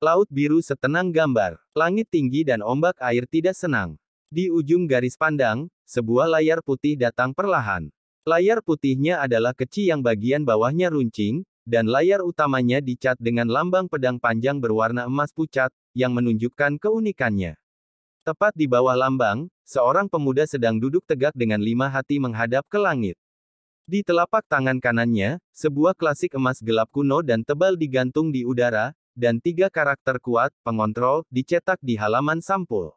Laut biru setenang gambar. Langit tinggi dan ombak air tidak senang. Di ujung garis pandang, sebuah layar putih datang perlahan. Layar putihnya adalah kecil yang bagian bawahnya runcing, dan layar utamanya dicat dengan lambang pedang panjang berwarna emas pucat, yang menunjukkan keunikannya. Tepat di bawah lambang, seorang pemuda sedang duduk tegak dengan 5 hati menghadap ke langit. Di telapak tangan kanannya, sebuah klasik emas gelap kuno dan tebal digantung di udara, dan 3 karakter kuat, pengontrol, dicetak di halaman sampul.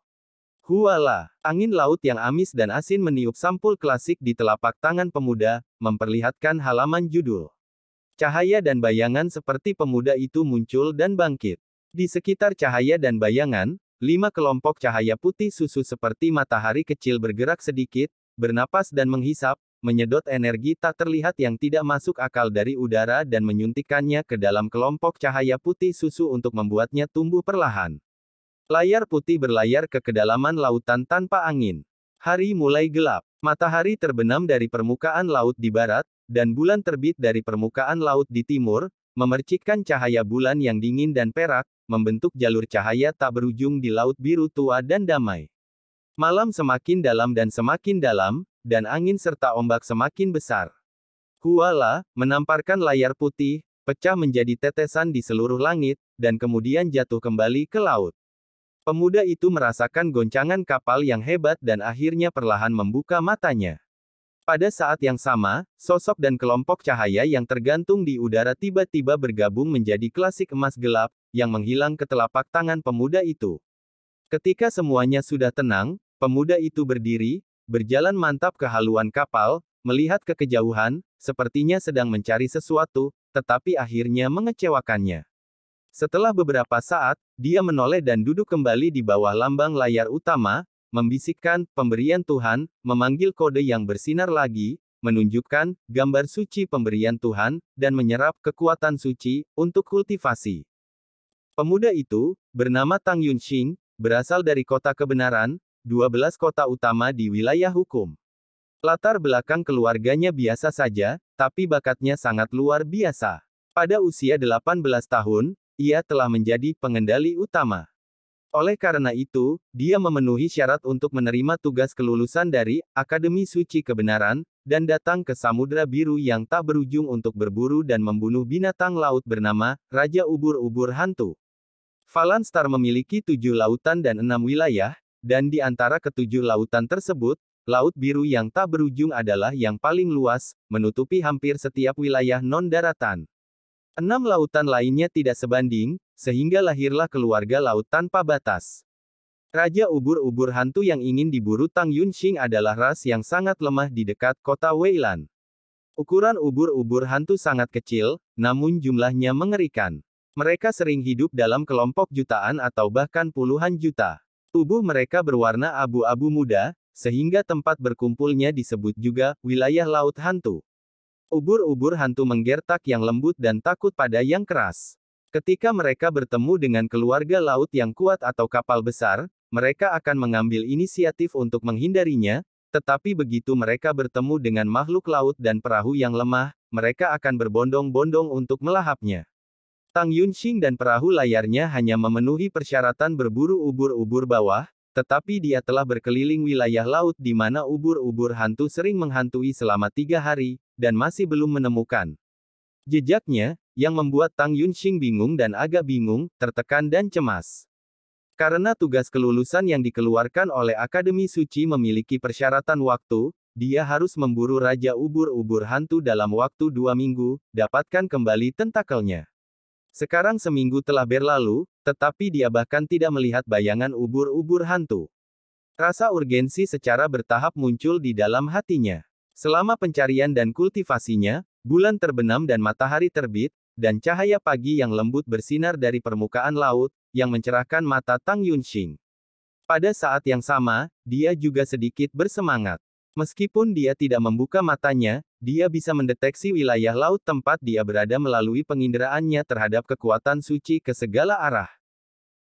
Huala, angin laut yang amis dan asin meniup sampul klasik di telapak tangan pemuda, memperlihatkan halaman judul. Cahaya dan bayangan seperti pemuda itu muncul dan bangkit. Di sekitar cahaya dan bayangan, 5 kelompok cahaya putih susu seperti matahari kecil bergerak sedikit, bernapas dan menghisap, menyedot energi tak terlihat yang tidak masuk akal dari udara dan menyuntikkannya ke dalam kelompok cahaya putih susu untuk membuatnya tumbuh perlahan. Layar putih berlayar ke kedalaman lautan tanpa angin. Hari mulai gelap. Matahari terbenam dari permukaan laut di barat, dan bulan terbit dari permukaan laut di timur, memercikkan cahaya bulan yang dingin dan perak, membentuk jalur cahaya tak berujung di laut biru tua dan damai. Malam semakin dalam, dan angin serta ombak semakin besar. Huala, menamparkan layar putih, pecah menjadi tetesan di seluruh langit, dan kemudian jatuh kembali ke laut. Pemuda itu merasakan goncangan kapal yang hebat dan akhirnya perlahan membuka matanya. Pada saat yang sama, sosok dan kelompok cahaya yang tergantung di udara tiba-tiba bergabung menjadi klasik emas gelap, yang menghilang ke telapak tangan pemuda itu. Ketika semuanya sudah tenang, pemuda itu berdiri, berjalan mantap ke haluan kapal, melihat ke kejauhan, sepertinya sedang mencari sesuatu, tetapi akhirnya mengecewakannya. Setelah beberapa saat, dia menoleh dan duduk kembali di bawah lambang layar utama, membisikkan, pemberian Tuhan, memanggil kode yang bersinar lagi, menunjukkan, gambar suci pemberian Tuhan, dan menyerap kekuatan suci, untuk kultivasi. Pemuda itu, bernama Tang Yunxing, berasal dari kota kebenaran, 12 kota utama di wilayah hukum. Latar belakang keluarganya biasa saja, tapi bakatnya sangat luar biasa. Pada usia 18 tahun, ia telah menjadi pengendali utama. Oleh karena itu, dia memenuhi syarat untuk menerima tugas kelulusan dari Akademi Suci Kebenaran, dan datang ke Samudra Biru yang tak berujung untuk berburu dan membunuh binatang laut bernama Raja Ubur-ubur Hantu. Falan Star memiliki 7 lautan dan 6 wilayah, dan di antara ketujuh lautan tersebut, Laut Biru yang tak berujung adalah yang paling luas, menutupi hampir setiap wilayah non-daratan. 6 lautan lainnya tidak sebanding, sehingga lahirlah keluarga laut tanpa batas. Raja Ubur-ubur Hantu yang ingin diburu Tang Yunxing adalah ras yang sangat lemah di dekat kota Weilan. Ukuran ubur-ubur hantu sangat kecil, namun jumlahnya mengerikan. Mereka sering hidup dalam kelompok jutaan atau bahkan puluhan juta. Tubuh mereka berwarna abu-abu muda, sehingga tempat berkumpulnya disebut juga wilayah laut hantu. Ubur-ubur hantu menggertak yang lembut dan takut pada yang keras. Ketika mereka bertemu dengan keluarga laut yang kuat atau kapal besar, mereka akan mengambil inisiatif untuk menghindarinya, tetapi begitu mereka bertemu dengan makhluk laut dan perahu yang lemah, mereka akan berbondong-bondong untuk melahapnya. Tang Yunxing dan perahu layarnya hanya memenuhi persyaratan berburu ubur-ubur bawah, tetapi dia telah berkeliling wilayah laut di mana ubur-ubur hantu sering menghantui selama 3 hari, dan masih belum menemukan jejaknya, yang membuat Tang Yunxing bingung dan agak bingung, tertekan dan cemas. Karena tugas kelulusan yang dikeluarkan oleh Akademi Suci memiliki persyaratan waktu, dia harus memburu Raja Ubur-ubur Hantu dalam waktu 2 minggu, dapatkan kembali tentakelnya. Sekarang seminggu telah berlalu, tetapi dia bahkan tidak melihat bayangan ubur-ubur hantu. Rasa urgensi secara bertahap muncul di dalam hatinya. Selama pencarian dan kultivasinya, bulan terbenam dan matahari terbit, dan cahaya pagi yang lembut bersinar dari permukaan laut, yang mencerahkan mata Tang Yunxing. Pada saat yang sama, dia juga sedikit bersemangat. Meskipun dia tidak membuka matanya, dia bisa mendeteksi wilayah laut tempat dia berada melalui penginderaannya terhadap kekuatan suci ke segala arah.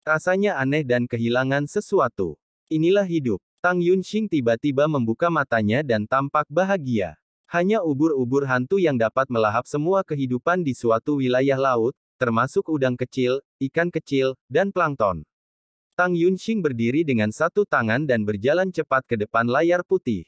Rasanya aneh dan kehilangan sesuatu. Inilah hidup. Tang Yunxing tiba-tiba membuka matanya dan tampak bahagia. Hanya ubur-ubur hantu yang dapat melahap semua kehidupan di suatu wilayah laut, termasuk udang kecil, ikan kecil, dan plankton. Tang Yunxing berdiri dengan satu tangan dan berjalan cepat ke depan layar putih.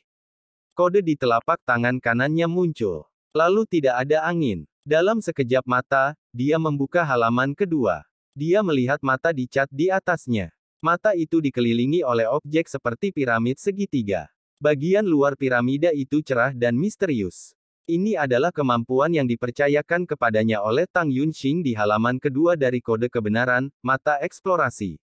Kode di telapak tangan kanannya muncul. Lalu tidak ada angin. Dalam sekejap mata, dia membuka halaman kedua. Dia melihat mata dicat di atasnya. Mata itu dikelilingi oleh objek seperti piramid segitiga. Bagian luar piramida itu cerah dan misterius. Ini adalah kemampuan yang dipercayakan kepadanya oleh Tang Yunxing di halaman kedua dari kode kebenaran, mata eksplorasi.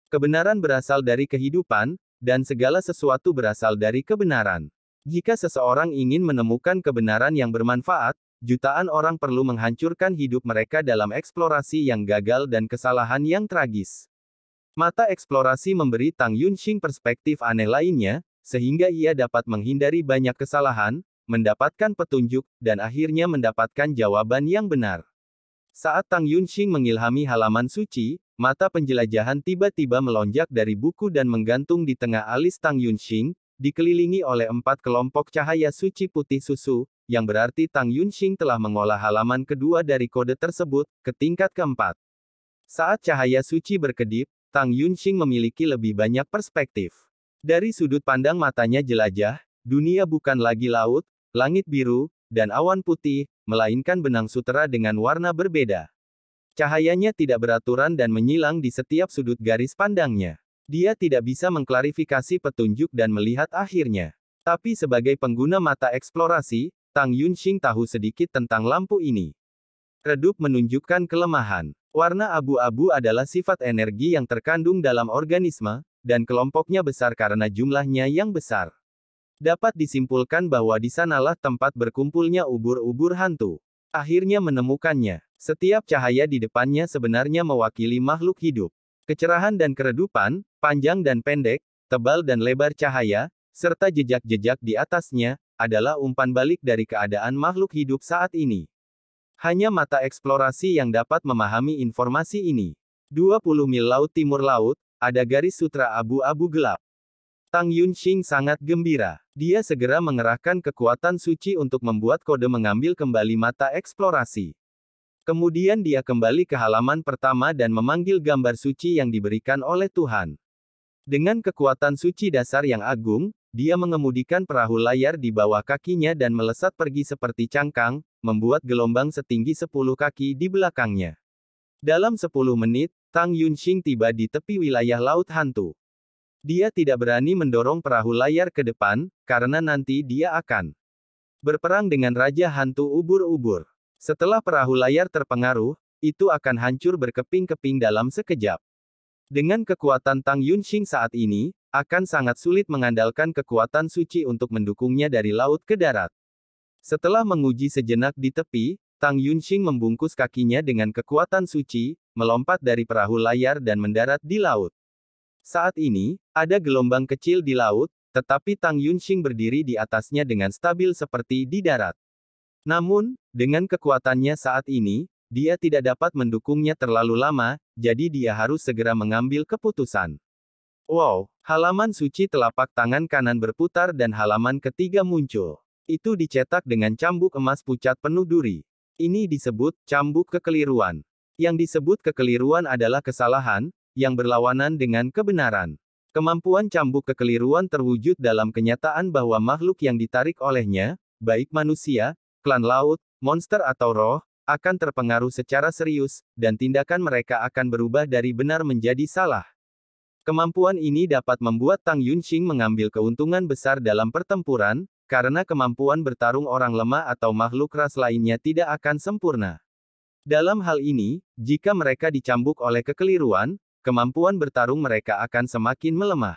Kebenaran berasal dari kehidupan, dan segala sesuatu berasal dari kebenaran. Jika seseorang ingin menemukan kebenaran yang bermanfaat, jutaan orang perlu menghancurkan hidup mereka dalam eksplorasi yang gagal dan kesalahan yang tragis. Mata eksplorasi memberi Tang Yunxing perspektif aneh lainnya, sehingga ia dapat menghindari banyak kesalahan, mendapatkan petunjuk, dan akhirnya mendapatkan jawaban yang benar. Saat Tang Yunxing mengilhami halaman suci, mata penjelajahan tiba-tiba melonjak dari buku dan menggantung di tengah alis Tang Yunxing, dikelilingi oleh 4 kelompok cahaya suci putih susu, yang berarti Tang Yunxing telah mengolah halaman kedua dari kode tersebut, ke tingkat keempat. Saat cahaya suci berkedip, Tang Yunxing memiliki lebih banyak perspektif. Dari sudut pandang matanya jelajah, dunia bukan lagi laut, langit biru, dan awan putih, melainkan benang sutera dengan warna berbeda. Cahayanya tidak beraturan dan menyilang di setiap sudut garis pandangnya. Dia tidak bisa mengklarifikasi petunjuk dan melihat akhirnya. Tapi sebagai pengguna mata eksplorasi, Tang Yunxing tahu sedikit tentang lampu ini. Redup menunjukkan kelemahan. Warna abu-abu adalah sifat energi yang terkandung dalam organisme, dan kelompoknya besar karena jumlahnya yang besar. Dapat disimpulkan bahwa di sanalah tempat berkumpulnya ubur-ubur hantu. Akhirnya menemukannya. Setiap cahaya di depannya sebenarnya mewakili makhluk hidup. Kecerahan dan keredupan, panjang dan pendek, tebal dan lebar cahaya, serta jejak-jejak di atasnya, adalah umpan balik dari keadaan makhluk hidup saat ini. Hanya mata eksplorasi yang dapat memahami informasi ini. 20 mil laut timur laut, ada garis sutra abu-abu gelap. Tang Yunxing sangat gembira. Dia segera mengerahkan kekuatan suci untuk membuat kode mengambil kembali mata eksplorasi. Kemudian dia kembali ke halaman pertama dan memanggil gambar suci yang diberikan oleh Tuhan. Dengan kekuatan suci dasar yang agung, dia mengemudikan perahu layar di bawah kakinya dan melesat pergi seperti cangkang, membuat gelombang setinggi 10 kaki di belakangnya. Dalam 10 menit, Tang Yunxing tiba di tepi wilayah laut hantu. Dia tidak berani mendorong perahu layar ke depan, karena nanti dia akan berperang dengan Raja Hantu Ubur-ubur. Setelah perahu layar terpengaruh, itu akan hancur berkeping-keping dalam sekejap. Dengan kekuatan Tang Yunxing saat ini, akan sangat sulit mengandalkan kekuatan suci untuk mendukungnya dari laut ke darat. Setelah menguji sejenak di tepi, Tang Yunxing membungkus kakinya dengan kekuatan suci, melompat dari perahu layar dan mendarat di laut. Saat ini, ada gelombang kecil di laut, tetapi Tang Yunxing berdiri di atasnya dengan stabil seperti di darat. Namun, dengan kekuatannya saat ini, dia tidak dapat mendukungnya terlalu lama, jadi dia harus segera mengambil keputusan. Wow, halaman suci telapak tangan kanan berputar dan halaman ketiga muncul. Itu dicetak dengan cambuk emas pucat penuh duri. Ini disebut cambuk kekeliruan. Yang disebut kekeliruan adalah kesalahan, yang berlawanan dengan kebenaran. Kemampuan cambuk kekeliruan terwujud dalam kenyataan bahwa makhluk yang ditarik olehnya, baik manusia, klan laut, monster atau roh, akan terpengaruh secara serius, dan tindakan mereka akan berubah dari benar menjadi salah. Kemampuan ini dapat membuat Tang Yunxing mengambil keuntungan besar dalam pertempuran, karena kemampuan bertarung orang lemah atau makhluk ras lainnya tidak akan sempurna. Dalam hal ini, jika mereka dicambuk oleh kekeliruan, kemampuan bertarung mereka akan semakin melemah.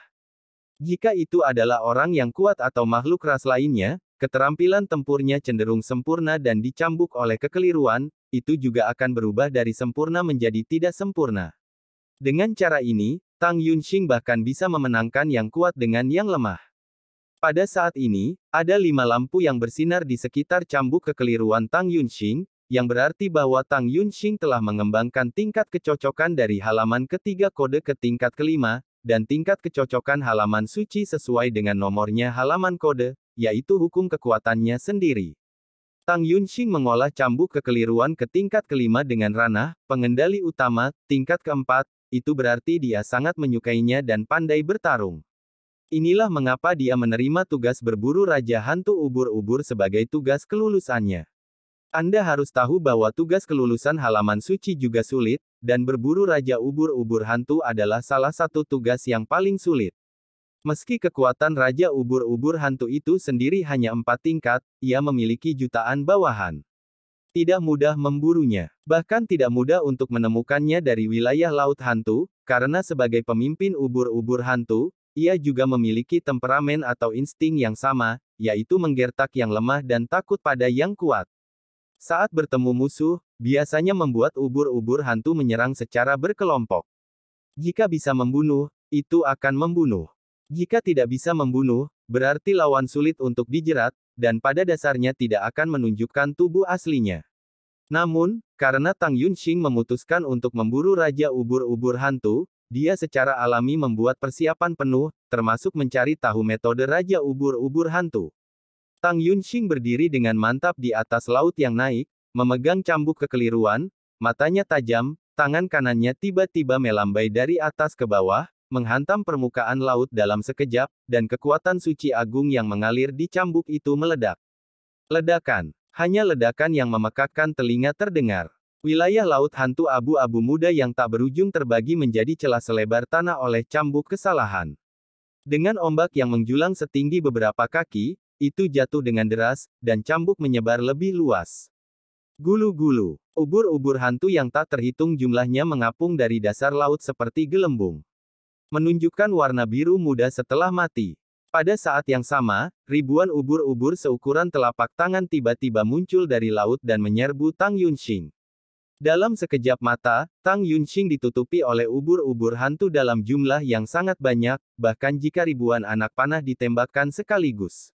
Jika itu adalah orang yang kuat atau makhluk ras lainnya, keterampilan tempurnya cenderung sempurna dan dicambuk oleh kekeliruan, itu juga akan berubah dari sempurna menjadi tidak sempurna. Dengan cara ini, Tang Yunxing bahkan bisa memenangkan yang kuat dengan yang lemah. Pada saat ini, ada 5 lampu yang bersinar di sekitar cambuk kekeliruan Tang Yunxing, yang berarti bahwa Tang Yunxing telah mengembangkan tingkat kecocokan dari halaman ketiga kode ke tingkat kelima, dan tingkat kecocokan halaman suci sesuai dengan nomornya halaman kode, yaitu hukum kekuatannya sendiri. Tang Yunxing mengolah cambuk kekeliruan ke tingkat kelima dengan ranah, pengendali utama, tingkat keempat, itu berarti dia sangat menyukainya dan pandai bertarung. Inilah mengapa dia menerima tugas berburu Raja Hantu Ubur-ubur sebagai tugas kelulusannya. Anda harus tahu bahwa tugas kelulusan halaman suci juga sulit, dan berburu Raja Ubur-ubur Hantu adalah salah satu tugas yang paling sulit. Meski kekuatan Raja Ubur-ubur Hantu itu sendiri hanya 4 tingkat, ia memiliki jutaan bawahan. Tidak mudah memburunya. Bahkan tidak mudah untuk menemukannya dari wilayah Laut Hantu, karena sebagai pemimpin ubur-ubur hantu, ia juga memiliki temperamen atau insting yang sama, yaitu menggertak yang lemah dan takut pada yang kuat. Saat bertemu musuh, biasanya membuat ubur-ubur hantu menyerang secara berkelompok. Jika bisa membunuh, itu akan membunuh. Jika tidak bisa membunuh, berarti lawan sulit untuk dijerat, dan pada dasarnya tidak akan menunjukkan tubuh aslinya. Namun, karena Tang Yunxing memutuskan untuk memburu Raja Ubur-ubur Hantu, dia secara alami membuat persiapan penuh, termasuk mencari tahu metode Raja Ubur-ubur Hantu. Tang Yunxing berdiri dengan mantap di atas laut yang naik, memegang cambuk kekeliruan, matanya tajam, tangan kanannya tiba-tiba melambai dari atas ke bawah, menghantam permukaan laut dalam sekejap, dan kekuatan suci agung yang mengalir di cambuk itu meledak. Ledakan. Hanya ledakan yang memekakkan telinga terdengar. Wilayah laut hantu abu-abu muda yang tak berujung terbagi menjadi celah selebar tanah oleh cambuk kesalahan. Dengan ombak yang menjulang setinggi beberapa kaki, itu jatuh dengan deras, dan cambuk menyebar lebih luas. Gulu-gulu. Ubur-ubur hantu yang tak terhitung jumlahnya mengapung dari dasar laut seperti gelembung. Menunjukkan warna biru muda setelah mati. Pada saat yang sama, ribuan ubur-ubur seukuran telapak tangan tiba-tiba muncul dari laut dan menyerbu Tang Yunxing. Dalam sekejap mata, Tang Yunxing ditutupi oleh ubur-ubur hantu dalam jumlah yang sangat banyak, bahkan jika ribuan anak panah ditembakkan sekaligus.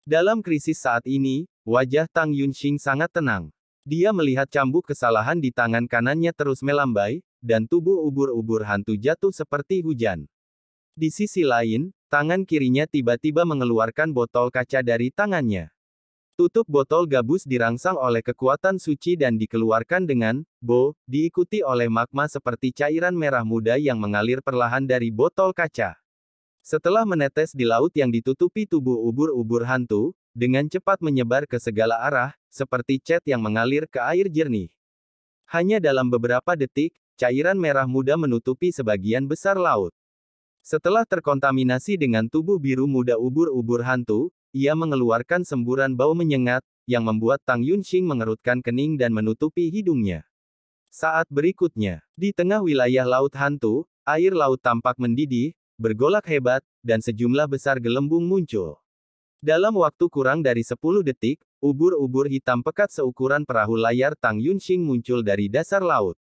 Dalam krisis saat ini, wajah Tang Yunxing sangat tenang. Dia melihat cambuk kesalahan di tangan kanannya terus melambai, dan tubuh ubur-ubur hantu jatuh seperti hujan. Di sisi lain, tangan kirinya tiba-tiba mengeluarkan botol kaca dari tangannya. Tutup botol gabus dirangsang oleh kekuatan suci dan dikeluarkan dengan "bo", diikuti oleh magma seperti cairan merah muda yang mengalir perlahan dari botol kaca. Setelah menetes di laut yang ditutupi tubuh ubur-ubur hantu, dengan cepat menyebar ke segala arah, seperti cat yang mengalir ke air jernih. Hanya dalam beberapa detik, cairan merah muda menutupi sebagian besar laut. Setelah terkontaminasi dengan tubuh biru muda ubur-ubur hantu, ia mengeluarkan semburan bau menyengat, yang membuat Tang Yunxing mengerutkan kening dan menutupi hidungnya. Saat berikutnya, di tengah wilayah laut hantu, air laut tampak mendidih, bergolak hebat, dan sejumlah besar gelembung muncul. Dalam waktu kurang dari 10 detik, ubur-ubur hitam pekat seukuran perahu layar Tang Yunxing muncul dari dasar laut.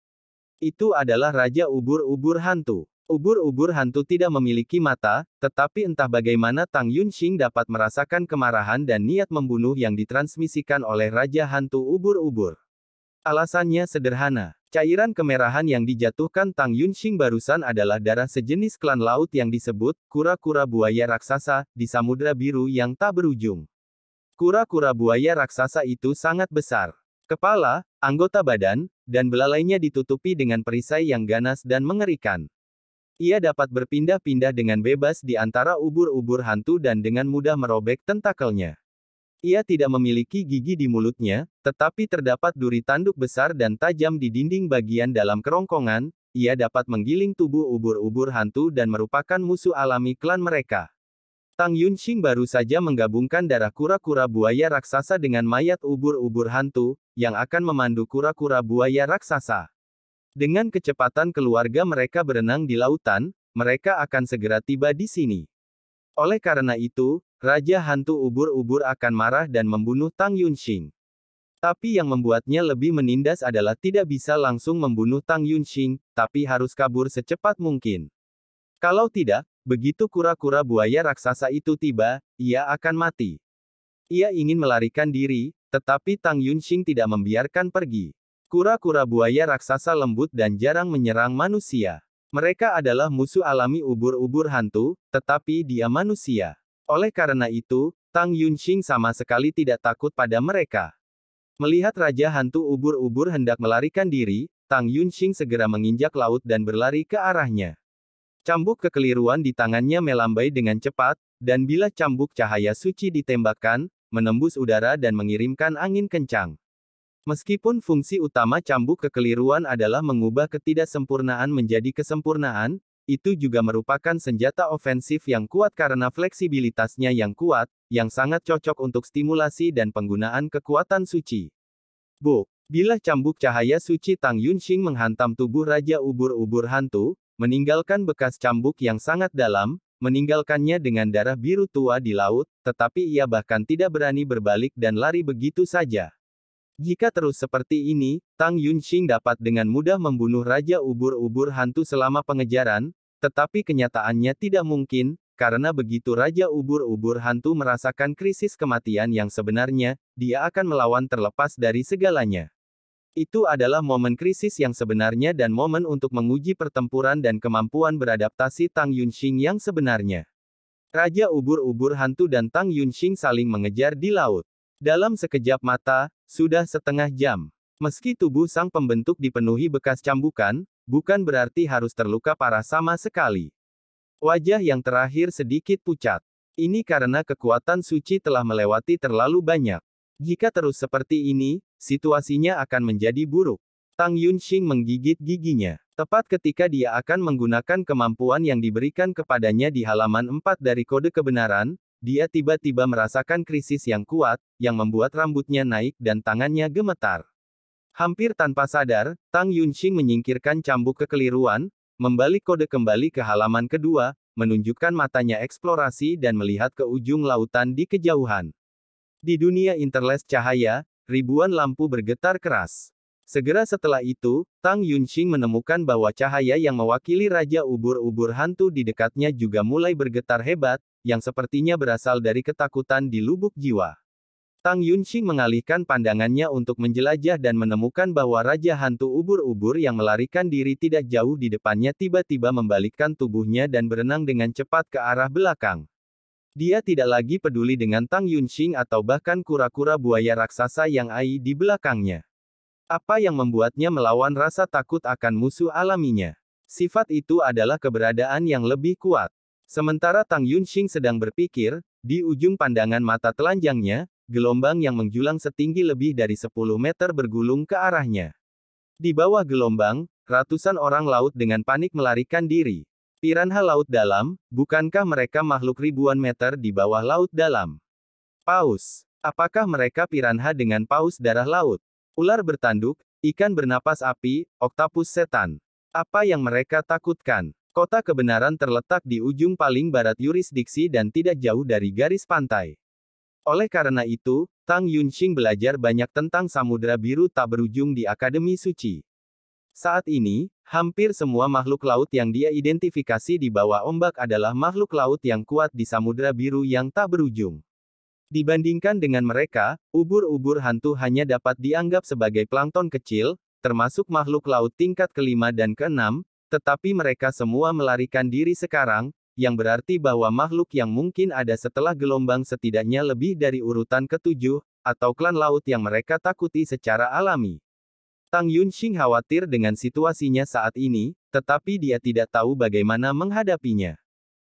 Itu adalah Raja Ubur-ubur Hantu. Ubur-ubur hantu tidak memiliki mata, tetapi entah bagaimana Tang Yunxing dapat merasakan kemarahan dan niat membunuh yang ditransmisikan oleh Raja Hantu Ubur-ubur. Alasannya sederhana. Cairan kemerahan yang dijatuhkan Tang Yunxing barusan adalah darah sejenis klan laut yang disebut kura-kura buaya raksasa di Samudra Biru yang tak berujung. Kura-kura buaya raksasa itu sangat besar. Kepala, anggota badan, dan belalainya ditutupi dengan perisai yang ganas dan mengerikan. Ia dapat berpindah-pindah dengan bebas di antara ubur-ubur hantu dan dengan mudah merobek tentakelnya. Ia tidak memiliki gigi di mulutnya, tetapi terdapat duri tanduk besar dan tajam di dinding bagian dalam kerongkongan. Ia dapat menggiling tubuh ubur-ubur hantu dan merupakan musuh alami klan mereka. Tang Yunxing baru saja menggabungkan darah kura-kura buaya raksasa dengan mayat ubur-ubur hantu, yang akan memandu kura-kura buaya raksasa. Dengan kecepatan keluarga mereka berenang di lautan, mereka akan segera tiba di sini. Oleh karena itu, Raja Hantu Ubur-ubur akan marah dan membunuh Tang Yunxing. Tapi yang membuatnya lebih menindas adalah tidak bisa langsung membunuh Tang Yunxing, tapi harus kabur secepat mungkin. Kalau tidak, begitu kura-kura buaya raksasa itu tiba, ia akan mati. Ia ingin melarikan diri, tetapi Tang Yunxing tidak membiarkan pergi. Kura-kura buaya raksasa lembut dan jarang menyerang manusia. Mereka adalah musuh alami ubur-ubur hantu, tetapi dia manusia. Oleh karena itu, Tang Yunxing sama sekali tidak takut pada mereka. Melihat Raja Hantu Ubur-ubur hendak melarikan diri, Tang Yunxing segera menginjak laut dan berlari ke arahnya. Cambuk kekeliruan di tangannya melambai dengan cepat, dan bila cambuk cahaya suci ditembakkan, menembus udara dan mengirimkan angin kencang. Meskipun fungsi utama cambuk kekeliruan adalah mengubah ketidaksempurnaan menjadi kesempurnaan, itu juga merupakan senjata ofensif yang kuat karena fleksibilitasnya yang kuat, yang sangat cocok untuk stimulasi dan penggunaan kekuatan suci. Bila cambuk cahaya suci Tang Yunxing menghantam tubuh Raja Ubur-ubur Hantu, meninggalkan bekas cambuk yang sangat dalam, meninggalkannya dengan darah biru tua di laut, tetapi ia bahkan tidak berani berbalik dan lari begitu saja. Jika terus seperti ini, Tang Yunxing dapat dengan mudah membunuh Raja Ubur-ubur Hantu selama pengejaran, tetapi kenyataannya tidak mungkin, karena begitu Raja Ubur-ubur Hantu merasakan krisis kematian yang sebenarnya, dia akan melawan terlepas dari segalanya. Itu adalah momen krisis yang sebenarnya dan momen untuk menguji pertempuran dan kemampuan beradaptasi Tang Yunxing yang sebenarnya. Raja Ubur-ubur Hantu dan Tang Yunxing saling mengejar di laut. Dalam sekejap mata, sudah setengah jam. Meski tubuh sang pembentuk dipenuhi bekas cambukan, bukan berarti harus terluka parah sama sekali. Wajah yang terakhir sedikit pucat. Ini karena kekuatan suci telah melewati terlalu banyak. Jika terus seperti ini, situasinya akan menjadi buruk. Tang Yunxing menggigit giginya. Tepat ketika dia akan menggunakan kemampuan yang diberikan kepadanya di halaman 4 dari kode kebenaran, dia tiba-tiba merasakan krisis yang kuat, yang membuat rambutnya naik dan tangannya gemetar. Hampir tanpa sadar, Tang Yunxing menyingkirkan cambuk kekeliruan, membalik kode kembali ke halaman kedua, menunjukkan matanya eksplorasi dan melihat ke ujung lautan di kejauhan. Di dunia interles cahaya, ribuan lampu bergetar keras. Segera setelah itu, Tang Yunxing menemukan bahwa cahaya yang mewakili Raja Ubur-ubur Hantu di dekatnya juga mulai bergetar hebat, yang sepertinya berasal dari ketakutan di lubuk jiwa. Tang Yunxing mengalihkan pandangannya untuk menjelajah dan menemukan bahwa Raja Hantu Ubur-ubur yang melarikan diri tidak jauh di depannya tiba-tiba membalikkan tubuhnya dan berenang dengan cepat ke arah belakang. Dia tidak lagi peduli dengan Tang Yunxing atau bahkan kura-kura buaya raksasa yang ai di belakangnya. Apa yang membuatnya melawan rasa takut akan musuh alaminya? Sifat itu adalah keberadaan yang lebih kuat. Sementara Tang Yunxing sedang berpikir, di ujung pandangan mata telanjangnya, gelombang yang menjulang setinggi lebih dari 10 meter bergulung ke arahnya. Di bawah gelombang, ratusan orang laut dengan panik melarikan diri. Piranha laut dalam, bukankah mereka makhluk ribuan meter di bawah laut dalam? Paus. Apakah mereka piranha dengan paus darah laut? Ular bertanduk, ikan bernapas api, oktapus setan. Apa yang mereka takutkan? Kota kebenaran terletak di ujung paling barat yurisdiksi dan tidak jauh dari garis pantai. Oleh karena itu, Tang Yunxing belajar banyak tentang samudera biru tak berujung di Akademi Suci. Saat ini, hampir semua makhluk laut yang dia identifikasi di bawah ombak adalah makhluk laut yang kuat di samudera biru yang tak berujung. Dibandingkan dengan mereka, ubur-ubur hantu hanya dapat dianggap sebagai plankton kecil, termasuk makhluk laut tingkat kelima dan keenam, tetapi mereka semua melarikan diri sekarang, yang berarti bahwa makhluk yang mungkin ada setelah gelombang setidaknya lebih dari urutan ketujuh, atau klan laut yang mereka takuti secara alami. Tang Yunxing khawatir dengan situasinya saat ini, tetapi dia tidak tahu bagaimana menghadapinya.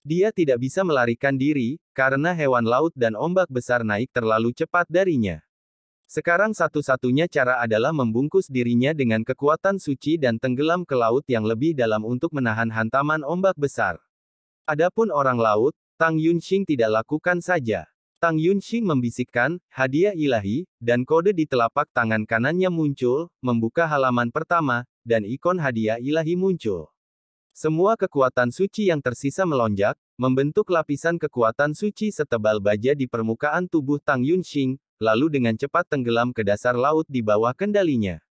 Dia tidak bisa melarikan diri, karena hewan laut dan ombak besar naik terlalu cepat darinya. Sekarang satu-satunya cara adalah membungkus dirinya dengan kekuatan suci dan tenggelam ke laut yang lebih dalam untuk menahan hantaman ombak besar. Adapun orang laut, Tang Yunxing tidak lakukan saja. Tang Yunxing membisikkan, hadiah ilahi, dan kode di telapak tangan kanannya muncul, membuka halaman pertama, dan ikon hadiah ilahi muncul. Semua kekuatan suci yang tersisa melonjak, membentuk lapisan kekuatan suci setebal baja di permukaan tubuh Tang Yunxing, lalu dengan cepat tenggelam ke dasar laut di bawah kendalinya.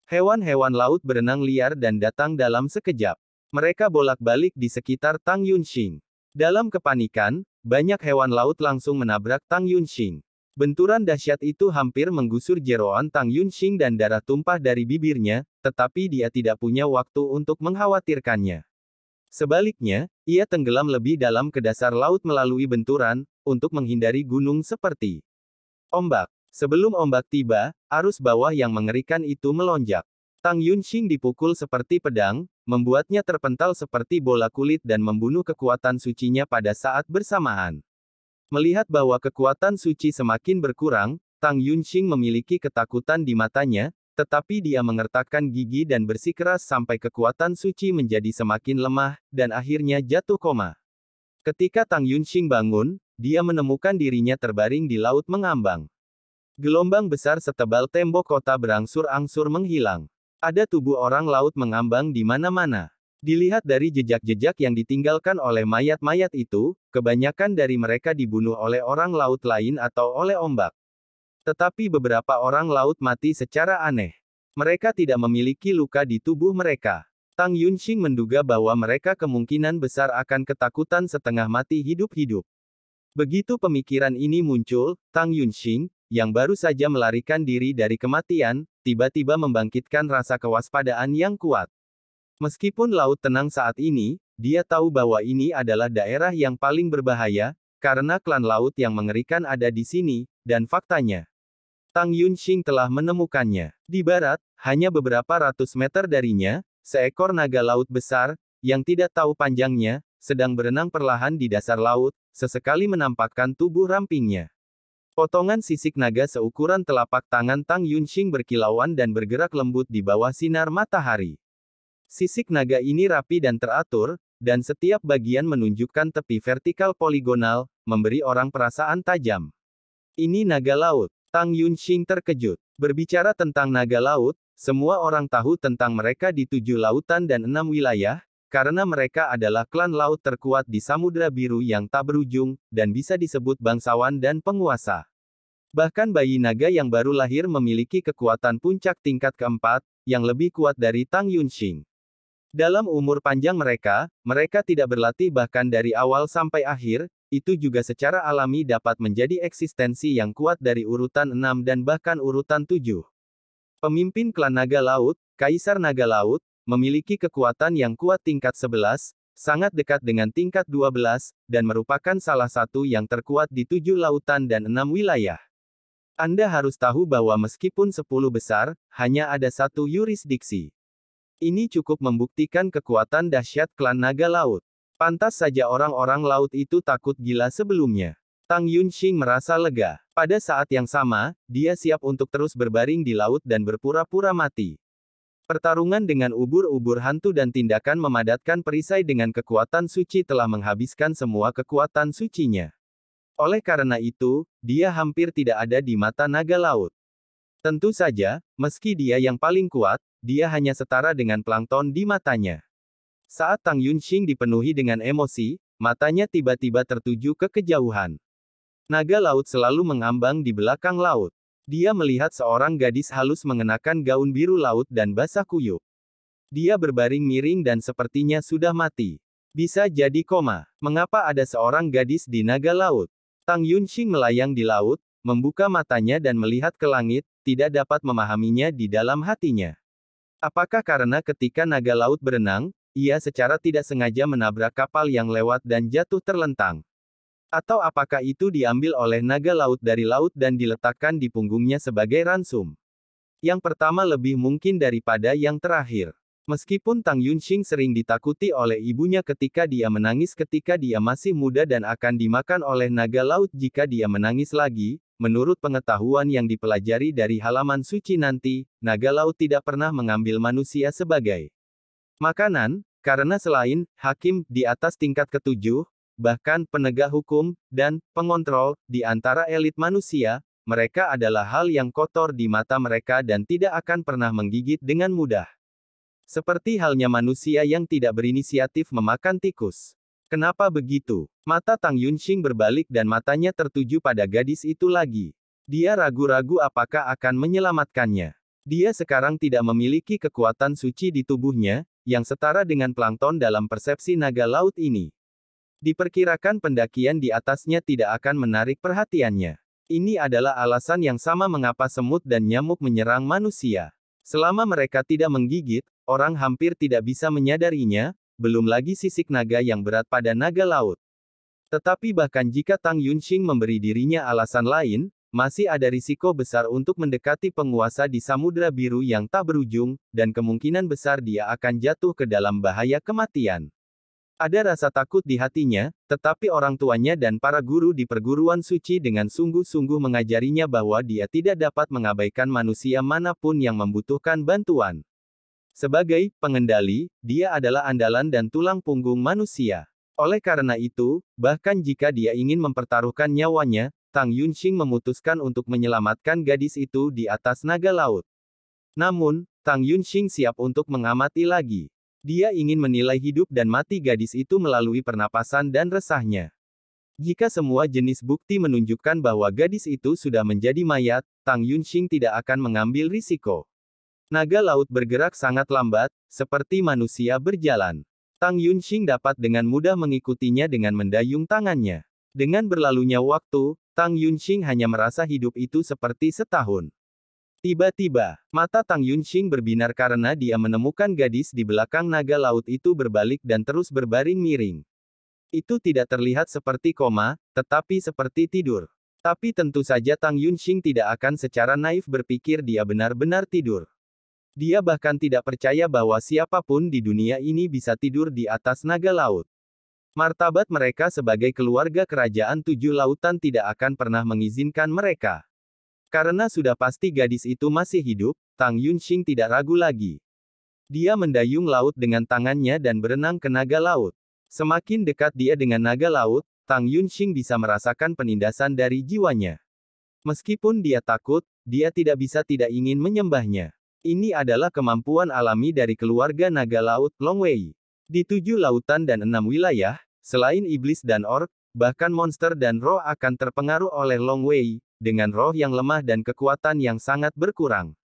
Hewan-hewan laut berenang liar dan datang dalam sekejap. Mereka bolak-balik di sekitar Tang Yunxing. Dalam kepanikan, banyak hewan laut langsung menabrak Tang Yunxing. Benturan dahsyat itu hampir menggusur jeroan Tang Yunxing dan darah tumpah dari bibirnya, tetapi dia tidak punya waktu untuk mengkhawatirkannya. Sebaliknya, ia tenggelam lebih dalam ke dasar laut melalui benturan, untuk menghindari gunung seperti ombak. Sebelum ombak tiba, arus bawah yang mengerikan itu melonjak. Tang Yunxing dipukul seperti pedang, membuatnya terpental seperti bola kulit dan membunuh kekuatan sucinya pada saat bersamaan. Melihat bahwa kekuatan suci semakin berkurang, Tang Yunxing memiliki ketakutan di matanya, tetapi dia mengertakkan gigi dan bersikeras sampai kekuatan suci menjadi semakin lemah, dan akhirnya jatuh koma. Ketika Tang Yunxing bangun, dia menemukan dirinya terbaring di laut mengambang. Gelombang besar setebal tembok kota berangsur-angsur menghilang. Ada tubuh orang laut mengambang di mana-mana. Dilihat dari jejak-jejak yang ditinggalkan oleh mayat-mayat itu, kebanyakan dari mereka dibunuh oleh orang laut lain atau oleh ombak. Tetapi beberapa orang laut mati secara aneh. Mereka tidak memiliki luka di tubuh mereka. Tang Yunxing menduga bahwa mereka kemungkinan besar akan ketakutan setengah mati hidup-hidup. Begitu pemikiran ini muncul, Tang Yunxing, yang baru saja melarikan diri dari kematian, tiba-tiba membangkitkan rasa kewaspadaan yang kuat. Meskipun laut tenang saat ini, dia tahu bahwa ini adalah daerah yang paling berbahaya, karena klan laut yang mengerikan ada di sini, dan faktanya, Tang Yunxing telah menemukannya. Di barat, hanya beberapa ratus meter darinya, seekor naga laut besar, yang tidak tahu panjangnya, sedang berenang perlahan di dasar laut, sesekali menampakkan tubuh rampingnya. Potongan sisik naga seukuran telapak tangan Tang Yunxing berkilauan dan bergerak lembut di bawah sinar matahari. Sisik naga ini rapi dan teratur, dan setiap bagian menunjukkan tepi vertikal poligonal, memberi orang perasaan tajam. Ini naga laut. Tang Yunxing terkejut. Berbicara tentang naga laut, semua orang tahu tentang mereka di 7 lautan dan 6 wilayah, karena mereka adalah klan laut terkuat di Samudra Biru yang tak berujung, dan bisa disebut bangsawan dan penguasa. Bahkan bayi naga yang baru lahir memiliki kekuatan puncak tingkat keempat, yang lebih kuat dari Tang Yunxing. Dalam umur panjang mereka, mereka tidak berlatih bahkan dari awal sampai akhir, itu juga secara alami dapat menjadi eksistensi yang kuat dari urutan 6 dan bahkan urutan 7. Pemimpin klan naga laut, Kaisar Naga Laut, memiliki kekuatan yang kuat tingkat 11, sangat dekat dengan tingkat 12, dan merupakan salah satu yang terkuat di 7 lautan dan 6 wilayah. Anda harus tahu bahwa meskipun 10 besar, hanya ada satu yurisdiksi. Ini cukup membuktikan kekuatan dahsyat klan naga laut. Pantas saja orang-orang laut itu takut gila sebelumnya. Tang Yunxing merasa lega. Pada saat yang sama, dia siap untuk terus berbaring di laut dan berpura-pura mati. Pertarungan dengan ubur-ubur hantu dan tindakan memadatkan perisai dengan kekuatan suci telah menghabiskan semua kekuatan sucinya. Oleh karena itu, dia hampir tidak ada di mata naga laut. Tentu saja, meski dia yang paling kuat, dia hanya setara dengan plankton di matanya. Saat Tang Yunxing dipenuhi dengan emosi, matanya tiba-tiba tertuju ke kejauhan. Naga laut selalu mengambang di belakang laut. Dia melihat seorang gadis halus mengenakan gaun biru laut dan basah kuyup. Dia berbaring miring dan sepertinya sudah mati. Bisa jadi koma. Mengapa ada seorang gadis di naga laut? Tang Yunxing melayang di laut, membuka matanya dan melihat ke langit, tidak dapat memahaminya di dalam hatinya. Apakah karena ketika naga laut berenang, ia secara tidak sengaja menabrak kapal yang lewat dan jatuh terlentang? Atau apakah itu diambil oleh naga laut dari laut dan diletakkan di punggungnya sebagai ransum? Yang pertama lebih mungkin daripada yang terakhir. Meskipun Tang Yunxing sering ditakuti oleh ibunya ketika dia menangis ketika dia masih muda dan akan dimakan oleh naga laut jika dia menangis lagi, menurut pengetahuan yang dipelajari dari halaman suci nanti, naga laut tidak pernah mengambil manusia sebagai makanan, karena selain hakim di atas tingkat ketujuh, bahkan penegak hukum dan pengontrol di antara elit manusia, mereka adalah hal yang kotor di mata mereka dan tidak akan pernah menggigit dengan mudah. Seperti halnya manusia yang tidak berinisiatif memakan tikus. Kenapa begitu? Mata Tang Yunxing berbalik dan matanya tertuju pada gadis itu lagi. Dia ragu-ragu apakah akan menyelamatkannya. Dia sekarang tidak memiliki kekuatan suci di tubuhnya, yang setara dengan plankton dalam persepsi naga laut ini. Diperkirakan pendakian di atasnya tidak akan menarik perhatiannya. Ini adalah alasan yang sama mengapa semut dan nyamuk menyerang manusia. Selama mereka tidak menggigit, orang hampir tidak bisa menyadarinya, belum lagi sisik naga yang berat pada naga laut. Tetapi bahkan jika Tang Yunxing memberi dirinya alasan lain, masih ada risiko besar untuk mendekati penguasa di Samudra Biru yang tak berujung, dan kemungkinan besar dia akan jatuh ke dalam bahaya kematian. Ada rasa takut di hatinya, tetapi orang tuanya dan para guru di perguruan suci dengan sungguh-sungguh mengajarinya bahwa dia tidak dapat mengabaikan manusia manapun yang membutuhkan bantuan. Sebagai pengendali, dia adalah andalan dan tulang punggung manusia. Oleh karena itu, bahkan jika dia ingin mempertaruhkan nyawanya, Tang Yunxing memutuskan untuk menyelamatkan gadis itu di atas naga laut. Namun, Tang Yunxing siap untuk mengamati lagi. Dia ingin menilai hidup dan mati gadis itu melalui pernapasan dan resahnya. Jika semua jenis bukti menunjukkan bahwa gadis itu sudah menjadi mayat, Tang Yunxing tidak akan mengambil risiko. Naga laut bergerak sangat lambat, seperti manusia berjalan. Tang Yunxing dapat dengan mudah mengikutinya dengan mendayung tangannya. Dengan berlalunya waktu, Tang Yunxing hanya merasa hidup itu seperti setahun. Tiba-tiba, mata Tang Yunxing berbinar karena dia menemukan gadis di belakang naga laut itu berbalik dan terus berbaring miring. Itu tidak terlihat seperti koma, tetapi seperti tidur. Tapi tentu saja Tang Yunxing tidak akan secara naif berpikir dia benar-benar tidur. Dia bahkan tidak percaya bahwa siapapun di dunia ini bisa tidur di atas naga laut. Martabat mereka sebagai keluarga kerajaan tujuh lautan tidak akan pernah mengizinkan mereka. Karena sudah pasti gadis itu masih hidup, Tang Yunxing tidak ragu lagi. Dia mendayung laut dengan tangannya dan berenang ke naga laut. Semakin dekat dia dengan naga laut, Tang Yunxing bisa merasakan penindasan dari jiwanya. Meskipun dia takut, dia tidak bisa tidak ingin menyembahnya. Ini adalah kemampuan alami dari keluarga naga laut, Long Wei. Di tujuh lautan dan 6 wilayah, selain iblis dan orc, bahkan monster dan roh akan terpengaruh oleh Long Wei, dengan roh yang lemah dan kekuatan yang sangat berkurang.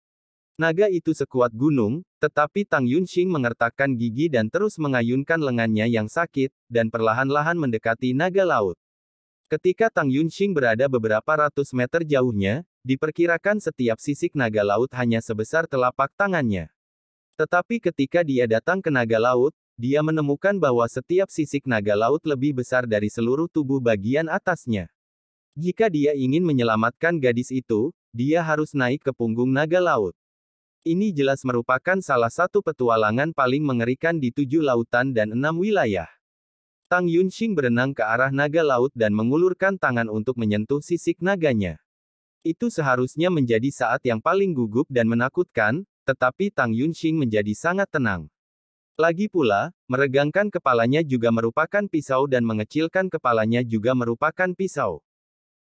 Naga itu sekuat gunung, tetapi Tang Yunxing mengertakkan gigi dan terus mengayunkan lengannya yang sakit, dan perlahan-lahan mendekati naga laut. Ketika Tang Yunxing berada beberapa ratus meter jauhnya, diperkirakan setiap sisik naga laut hanya sebesar telapak tangannya. Tetapi ketika dia datang ke naga laut, dia menemukan bahwa setiap sisik naga laut lebih besar dari seluruh tubuh bagian atasnya. Jika dia ingin menyelamatkan gadis itu, dia harus naik ke punggung naga laut. Ini jelas merupakan salah satu petualangan paling mengerikan di tujuh lautan dan 6 wilayah. Tang Yunxing berenang ke arah naga laut dan mengulurkan tangan untuk menyentuh sisik naganya. Itu seharusnya menjadi saat yang paling gugup dan menakutkan, tetapi Tang Yunxing menjadi sangat tenang. Lagi pula, meregangkan kepalanya juga merupakan pisau dan mengecilkan kepalanya juga merupakan pisau.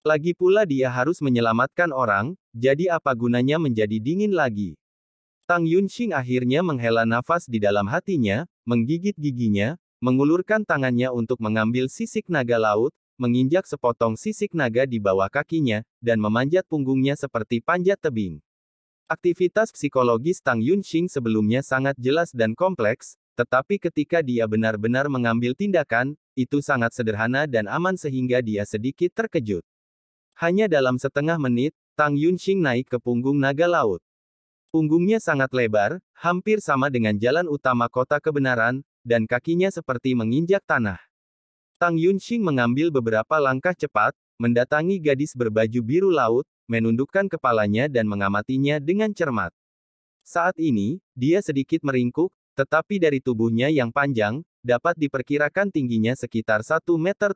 Lagi pula dia harus menyelamatkan orang, jadi apa gunanya menjadi dingin lagi. Tang Yunxing akhirnya menghela nafas di dalam hatinya, menggigit giginya, mengulurkan tangannya untuk mengambil sisik naga laut, menginjak sepotong sisik naga di bawah kakinya, dan memanjat punggungnya seperti panjat tebing. Aktivitas psikologis Tang Yunxing sebelumnya sangat jelas dan kompleks, tetapi ketika dia benar-benar mengambil tindakan, itu sangat sederhana dan aman sehingga dia sedikit terkejut. Hanya dalam setengah menit, Tang Yunxing naik ke punggung naga laut. Punggungnya sangat lebar, hampir sama dengan jalan utama kota kebenaran, dan kakinya seperti menginjak tanah. Tang Yunxing mengambil beberapa langkah cepat, mendatangi gadis berbaju biru laut, menundukkan kepalanya dan mengamatinya dengan cermat. Saat ini, dia sedikit meringkuk, tetapi dari tubuhnya yang panjang, dapat diperkirakan tingginya sekitar 1,7 meter.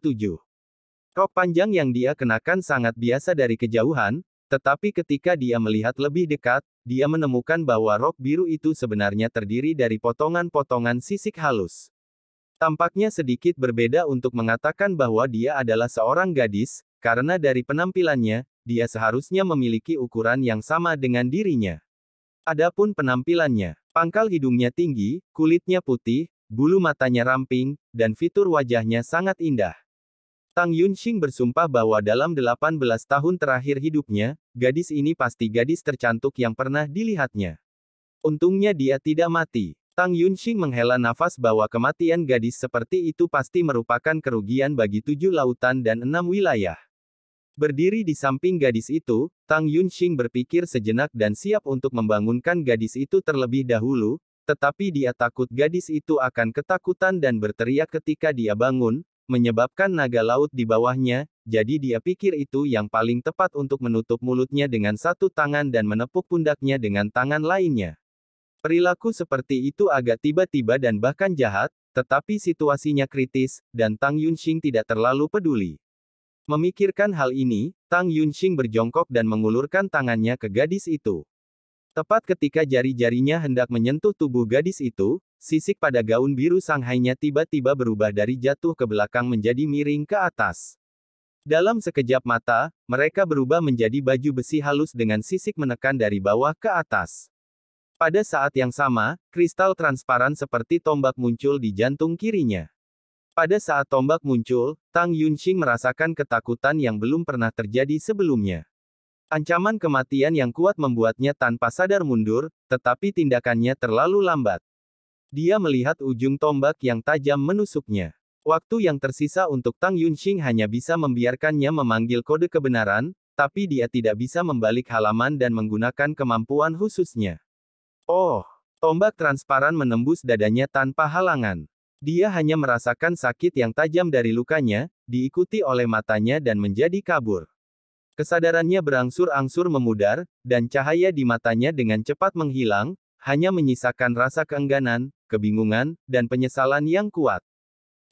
Rok panjang yang dia kenakan sangat biasa dari kejauhan, tetapi ketika dia melihat lebih dekat, dia menemukan bahwa rok biru itu sebenarnya terdiri dari potongan-potongan sisik halus. Tampaknya sedikit berbeda untuk mengatakan bahwa dia adalah seorang gadis, karena dari penampilannya, dia seharusnya memiliki ukuran yang sama dengan dirinya. Adapun penampilannya, pangkal hidungnya tinggi, kulitnya putih, bulu matanya ramping, dan fitur wajahnya sangat indah. Tang Yunxing bersumpah bahwa dalam 18 tahun terakhir hidupnya, gadis ini pasti gadis tercantik yang pernah dilihatnya. Untungnya dia tidak mati. Tang Yunxing menghela nafas bahwa kematian gadis seperti itu pasti merupakan kerugian bagi 7 lautan dan 6 wilayah. Berdiri di samping gadis itu, Tang Yunxing berpikir sejenak dan siap untuk membangunkan gadis itu terlebih dahulu, tetapi dia takut gadis itu akan ketakutan dan berteriak ketika dia bangun, menyebabkan naga laut di bawahnya, jadi dia pikir itu yang paling tepat untuk menutup mulutnya dengan satu tangan dan menepuk pundaknya dengan tangan lainnya. Perilaku seperti itu agak tiba-tiba dan bahkan jahat, tetapi situasinya kritis, dan Tang Yunxing tidak terlalu peduli. Memikirkan hal ini, Tang Yunxing berjongkok dan mengulurkan tangannya ke gadis itu. Tepat ketika jari-jarinya hendak menyentuh tubuh gadis itu, sisik pada gaun biru Shanghai-nya tiba-tiba berubah dari jatuh ke belakang menjadi miring ke atas. Dalam sekejap mata, mereka berubah menjadi baju besi halus dengan sisik menekan dari bawah ke atas. Pada saat yang sama, kristal transparan seperti tombak muncul di jantung kirinya. Pada saat tombak muncul, Tang Yunxing merasakan ketakutan yang belum pernah terjadi sebelumnya. Ancaman kematian yang kuat membuatnya tanpa sadar mundur, tetapi tindakannya terlalu lambat. Dia melihat ujung tombak yang tajam menusuknya. Waktu yang tersisa untuk Tang Yunxing hanya bisa membiarkannya memanggil kode kebenaran, tapi dia tidak bisa membalik halaman dan menggunakan kemampuan khususnya. Oh, tombak transparan menembus dadanya tanpa halangan. Dia hanya merasakan sakit yang tajam dari lukanya, diikuti oleh matanya dan menjadi kabur. Kesadarannya berangsur-angsur memudar, dan cahaya di matanya dengan cepat menghilang, hanya menyisakan rasa keengganan, kebingungan, dan penyesalan yang kuat.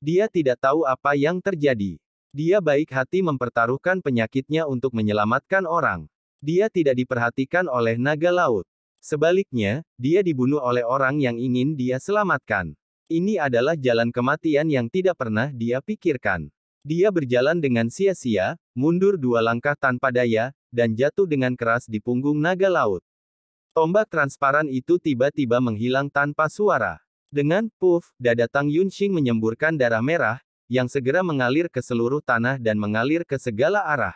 Dia tidak tahu apa yang terjadi. Dia baik hati mempertaruhkan penyakitnya untuk menyelamatkan orang. Dia tidak diperhatikan oleh naga laut. Sebaliknya, dia dibunuh oleh orang yang ingin dia selamatkan. Ini adalah jalan kematian yang tidak pernah dia pikirkan. Dia berjalan dengan sia-sia, mundur 2 langkah tanpa daya, dan jatuh dengan keras di punggung naga laut. Tombak transparan itu tiba-tiba menghilang tanpa suara. Dengan puff, dada Tang Yunxing menyemburkan darah merah, yang segera mengalir ke seluruh tanah dan mengalir ke segala arah.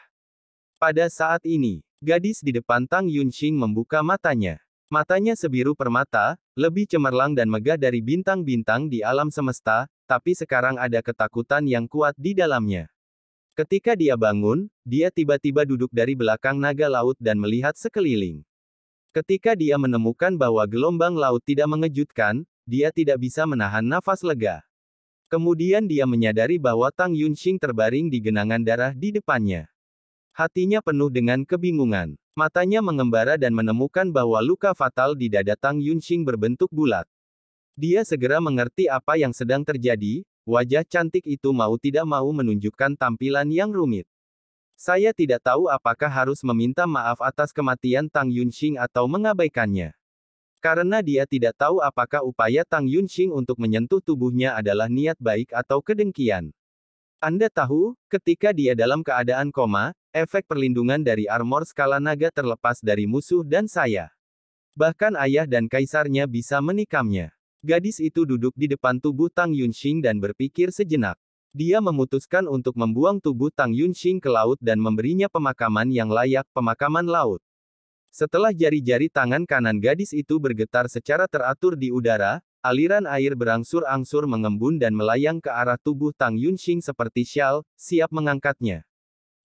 Pada saat ini, gadis di depan Tang Yunxing membuka matanya. Matanya sebiru permata, lebih cemerlang dan megah dari bintang-bintang di alam semesta, tapi sekarang ada ketakutan yang kuat di dalamnya. Ketika dia bangun, dia tiba-tiba duduk dari belakang naga laut dan melihat sekeliling. Ketika dia menemukan bahwa gelombang laut tidak mengejutkan, dia tidak bisa menahan nafas lega. Kemudian dia menyadari bahwa Tang Yunxing terbaring di genangan darah di depannya. Hatinya penuh dengan kebingungan. Matanya mengembara dan menemukan bahwa luka fatal di dada Tang Yunxing berbentuk bulat. Dia segera mengerti apa yang sedang terjadi, wajah cantik itu mau tidak mau menunjukkan tampilan yang rumit. Saya tidak tahu apakah harus meminta maaf atas kematian Tang Yunxing atau mengabaikannya. Karena dia tidak tahu apakah upaya Tang Yunxing untuk menyentuh tubuhnya adalah niat baik atau kedengkian. Anda tahu, ketika dia dalam keadaan koma, efek perlindungan dari armor skala naga terlepas dari musuh dan saya. Bahkan ayah dan kaisarnya bisa menikamnya. Gadis itu duduk di depan tubuh Tang Yunxing dan berpikir sejenak. Dia memutuskan untuk membuang tubuh Tang Yunxing ke laut dan memberinya pemakaman yang layak, pemakaman laut. Setelah jari-jari tangan kanan gadis itu bergetar secara teratur di udara, aliran air berangsur-angsur mengembun dan melayang ke arah tubuh Tang Yunxing seperti syal, siap mengangkatnya.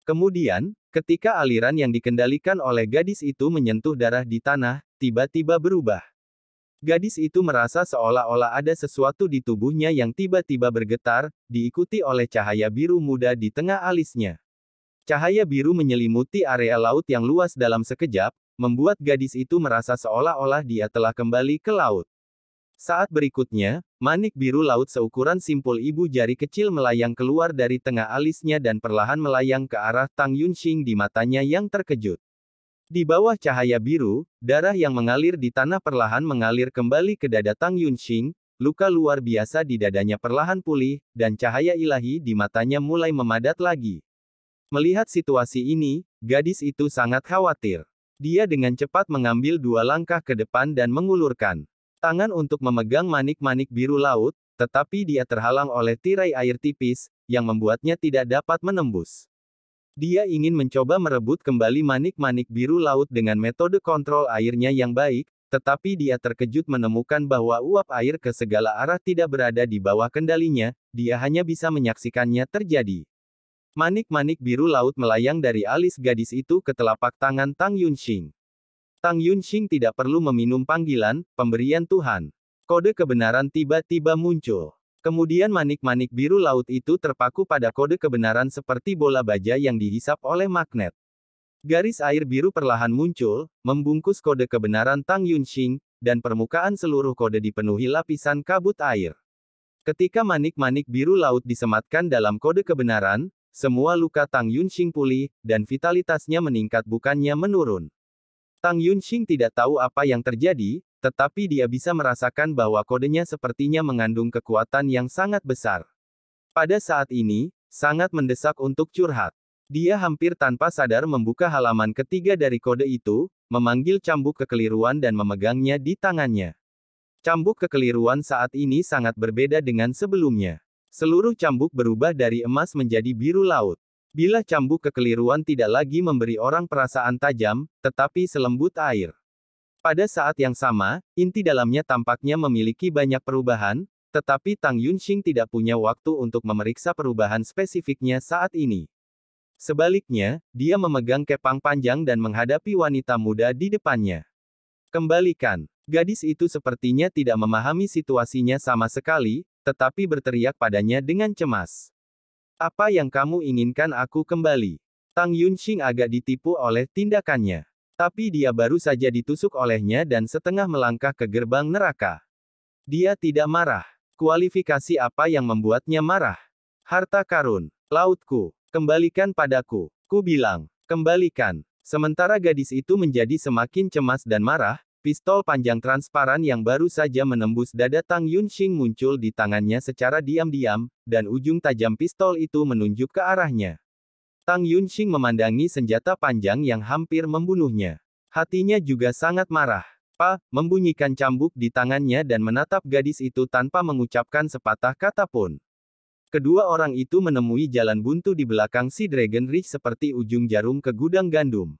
Kemudian, ketika aliran yang dikendalikan oleh gadis itu menyentuh darah di tanah, tiba-tiba berubah. Gadis itu merasa seolah-olah ada sesuatu di tubuhnya yang tiba-tiba bergetar, diikuti oleh cahaya biru muda di tengah alisnya. Cahaya biru menyelimuti area laut yang luas dalam sekejap, membuat gadis itu merasa seolah-olah dia telah kembali ke laut. Saat berikutnya, manik biru laut seukuran simpul ibu jari kecil melayang keluar dari tengah alisnya dan perlahan melayang ke arah Tang Yunxing di matanya yang terkejut. Di bawah cahaya biru, darah yang mengalir di tanah perlahan mengalir kembali ke dada Tang Yunxing, luka luar biasa di dadanya perlahan pulih, dan cahaya ilahi di matanya mulai memadat lagi. Melihat situasi ini, gadis itu sangat khawatir. Dia dengan cepat mengambil 2 langkah ke depan dan mengulurkan tangan untuk memegang manik-manik biru laut, tetapi dia terhalang oleh tirai air tipis, yang membuatnya tidak dapat menembus. Dia ingin mencoba merebut kembali manik-manik biru laut dengan metode kontrol airnya yang baik, tetapi dia terkejut menemukan bahwa uap air ke segala arah tidak berada di bawah kendalinya, dia hanya bisa menyaksikannya terjadi. Manik-manik biru laut melayang dari alis gadis itu ke telapak tangan Tang Yunxing. Tang Yunxing tidak perlu meminum panggilan, pemberian Tuhan. Kode kebenaran tiba-tiba muncul. Kemudian manik-manik biru laut itu terpaku pada kode kebenaran seperti bola baja yang dihisap oleh magnet. Garis air biru perlahan muncul, membungkus kode kebenaran Tang Yunxing, dan permukaan seluruh kode dipenuhi lapisan kabut air. Ketika manik-manik biru laut disematkan dalam kode kebenaran, semua luka Tang Yunxing pulih, dan vitalitasnya meningkat bukannya menurun. Tang Yunxing tidak tahu apa yang terjadi, tetapi dia bisa merasakan bahwa kodenya sepertinya mengandung kekuatan yang sangat besar. Pada saat ini, sangat mendesak untuk curhat. Dia hampir tanpa sadar membuka halaman ketiga dari kode itu, memanggil cambuk kekeliruan dan memegangnya di tangannya. Cambuk kekeliruan saat ini sangat berbeda dengan sebelumnya. Seluruh cambuk berubah dari emas menjadi biru laut. Bila cambuk kekeliruan tidak lagi memberi orang perasaan tajam, tetapi selembut air. Pada saat yang sama, inti dalamnya tampaknya memiliki banyak perubahan, tetapi Tang Yunxing tidak punya waktu untuk memeriksa perubahan spesifiknya saat ini. Sebaliknya, dia memegang kepang panjang dan menghadapi wanita muda di depannya. Kembalikan. Gadis itu sepertinya tidak memahami situasinya sama sekali, tetapi berteriak padanya dengan cemas. Apa yang kamu inginkan aku kembali? Tang Yunxing agak ditipu oleh tindakannya. Tapi dia baru saja ditusuk olehnya dan setengah melangkah ke gerbang neraka. Dia tidak marah. Kualifikasi apa yang membuatnya marah? Harta karun, lautku, kembalikan padaku. Ku bilang, kembalikan. Sementara gadis itu menjadi semakin cemas dan marah, pistol panjang transparan yang baru saja menembus dada Tang Yunxing muncul di tangannya secara diam-diam, dan ujung tajam pistol itu menunjuk ke arahnya. Tang Yunxing memandangi senjata panjang yang hampir membunuhnya. Hatinya juga sangat marah. Membunyikan cambuk di tangannya dan menatap gadis itu tanpa mengucapkan sepatah kata pun. Kedua orang itu menemui jalan buntu di belakang si Dragon Ridge seperti ujung jarum ke gudang gandum.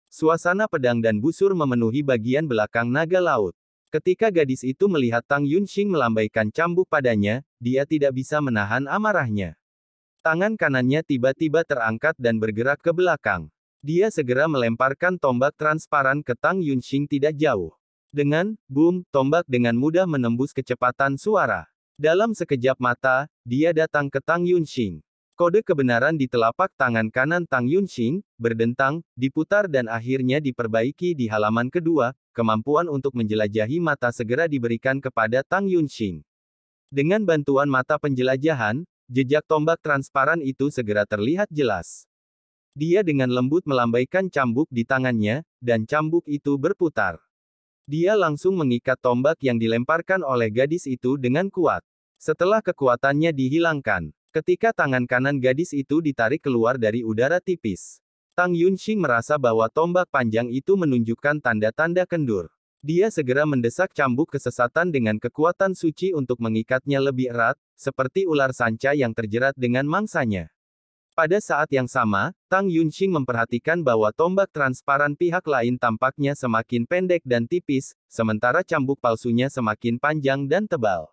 Suasana pedang dan busur memenuhi bagian belakang naga laut. Ketika gadis itu melihat Tang Yunxing melambaikan cambuk padanya, dia tidak bisa menahan amarahnya. Tangan kanannya tiba-tiba terangkat dan bergerak ke belakang. Dia segera melemparkan tombak transparan ke Tang Yunxing tidak jauh. Dengan boom, tombak dengan mudah menembus kecepatan suara. Dalam sekejap mata, dia datang ke Tang Yunxing. Kode kebenaran di telapak tangan kanan Tang Yunxing, berdentang, diputar dan akhirnya diperbaiki di halaman kedua, kemampuan untuk menjelajahi mata segera diberikan kepada Tang Yunxing. Dengan bantuan mata penjelajahan, jejak tombak transparan itu segera terlihat jelas. Dia dengan lembut melambaikan cambuk di tangannya, dan cambuk itu berputar. Dia langsung mengikat tombak yang dilemparkan oleh gadis itu dengan kuat. Setelah kekuatannya dihilangkan, ketika tangan kanan gadis itu ditarik keluar dari udara tipis, Tang Yunxing merasa bahwa tombak panjang itu menunjukkan tanda-tanda kendur. Dia segera mendesak cambuk kesesatan dengan kekuatan suci untuk mengikatnya lebih erat, seperti ular sanca yang terjerat dengan mangsanya. Pada saat yang sama, Tang Yunxing memperhatikan bahwa tombak transparan pihak lain tampaknya semakin pendek dan tipis, sementara cambuk palsunya semakin panjang dan tebal.